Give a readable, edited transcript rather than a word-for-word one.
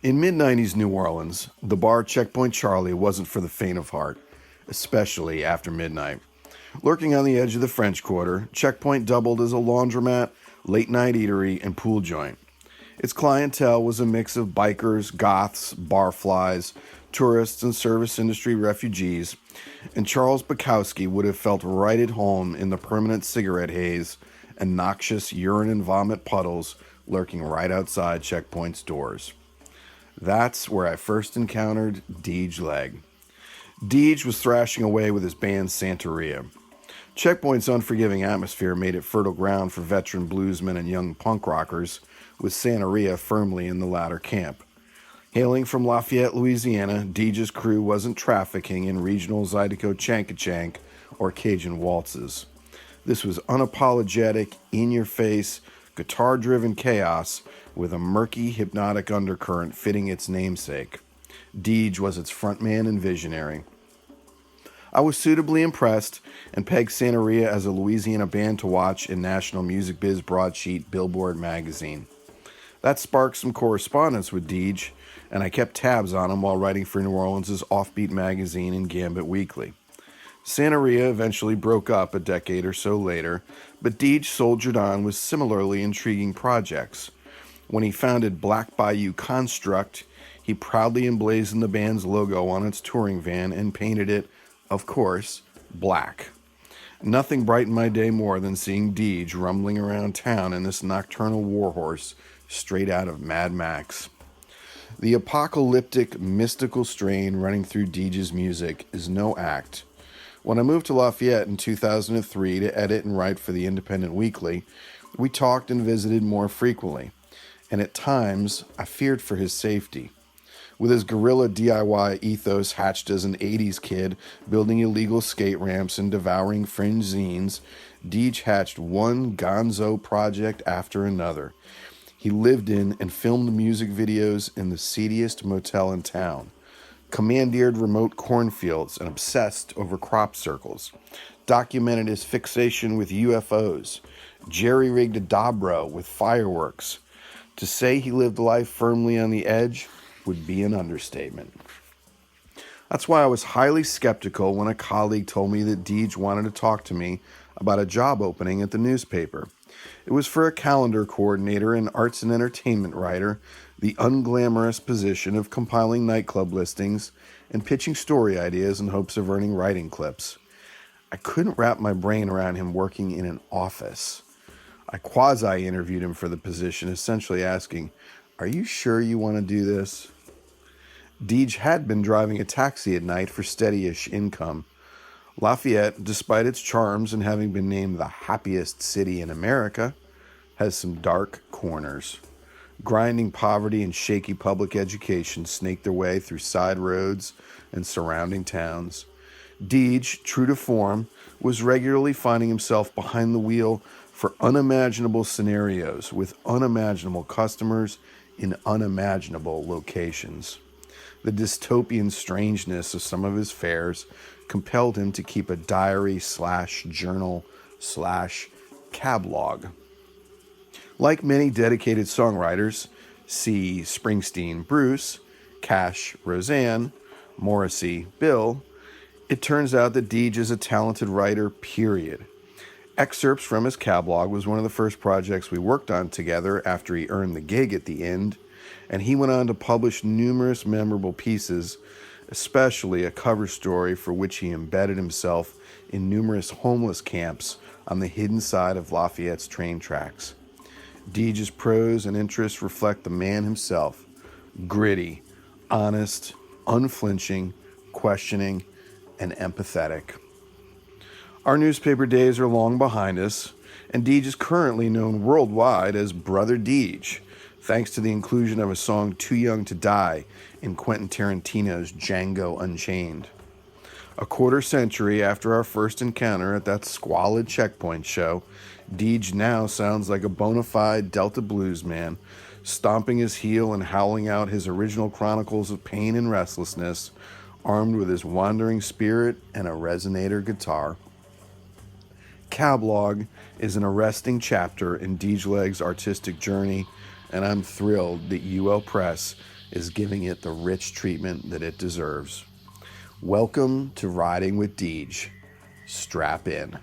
In mid-90s New Orleans, the bar Checkpoint Charlie wasn't for the faint of heart, especially after midnight. Lurking on the edge of the French Quarter, Checkpoint doubled as a laundromat, late-night eatery, and pool joint. Its clientele was a mix of bikers, goths, barflies, tourists, and service industry refugees, and Charles Bukowski would have felt right at home in the permanent cigarette haze and noxious urine and vomit puddles lurking right outside Checkpoint's doors. That's where I first encountered Dege Legg. Dege was thrashing away with his band Santeria. Checkpoint's unforgiving atmosphere made it fertile ground for veteran bluesmen and young punk rockers, with Santeria firmly in the latter camp. Hailing from Lafayette, Louisiana, Dege's crew wasn't trafficking in regional Zydeco Chanka-Chank or Cajun waltzes. This was unapologetic, in-your-face, guitar-driven chaos with a murky, hypnotic undercurrent fitting its namesake. Dege was its frontman and visionary. I was suitably impressed and pegged Santeria as a Louisiana band to watch in National Music Biz broadsheet Billboard magazine. That sparked some correspondence with Dege, and I kept tabs on him while writing for New Orleans' Offbeat magazine and Gambit Weekly. Santeria eventually broke up a decade or so later, but Dege soldiered on with similarly intriguing projects. When he founded Black Bayou Construct, he proudly emblazoned the band's logo on its touring van and painted it, of course, black. Nothing brightened my day more than seeing Dege rumbling around town in this nocturnal warhorse straight out of Mad Max. The apocalyptic, mystical strain running through Dege's music is no act. When I moved to Lafayette in 2003 to edit and write for the Independent Weekly, we talked and visited more frequently, and at times I feared for his safety. With his guerrilla DIY ethos hatched as an 80s kid, building illegal skate ramps and devouring fringe zines, Dege hatched one gonzo project after another. He lived in and filmed music videos in the seediest motel in town, commandeered remote cornfields and obsessed over crop circles, documented his fixation with UFOs, jerry-rigged a Dobro with fireworks. To say he lived life firmly on the edge would be an understatement. That's why I was highly skeptical when a colleague told me that Dege wanted to talk to me about a job opening at the newspaper. It was for a calendar coordinator and arts and entertainment writer, the unglamorous position of compiling nightclub listings and pitching story ideas in hopes of earning writing clips. I couldn't wrap my brain around him working in an office. I quasi-interviewed him for the position, essentially asking, "Are you sure you want to do this?" Dege had been driving a taxi at night for steady-ish income. Lafayette, despite its charms and having been named the happiest city in America, has some dark corners. Grinding poverty and shaky public education snake their way through side roads and surrounding towns. Dege, true to form, was regularly finding himself behind the wheel for unimaginable scenarios with unimaginable customers in unimaginable locations. The dystopian strangeness of some of his fares compelled him to keep a diary/journal/cablog. Like many dedicated songwriters, see Springsteen Bruce, Cash Roseanne, Morrissey Bill, it turns out that Dege is a talented writer, period. Excerpts from his cablog was one of the first projects we worked on together after he earned the gig at the end, and he went on to publish numerous memorable pieces, especially a cover story for which he embedded himself in numerous homeless camps on the hidden side of Lafayette's train tracks. Dege's prose and interests reflect the man himself, gritty, honest, unflinching, questioning, and empathetic. Our newspaper days are long behind us, and Dege is currently known worldwide as Brother Dege, thanks to the inclusion of a song Too Young to Die in Quentin Tarantino's Django Unchained. A quarter century after our first encounter at that squalid Checkpoint show, Dege now sounds like a bona fide Delta blues man, stomping his heel and howling out his original chronicles of pain and restlessness, armed with his wandering spirit and a resonator guitar. Cablog is an arresting chapter in Dege Legg's artistic journey, and I'm thrilled that UL Press is giving it the rich treatment that it deserves. Welcome to Riding with Dege. Strap in.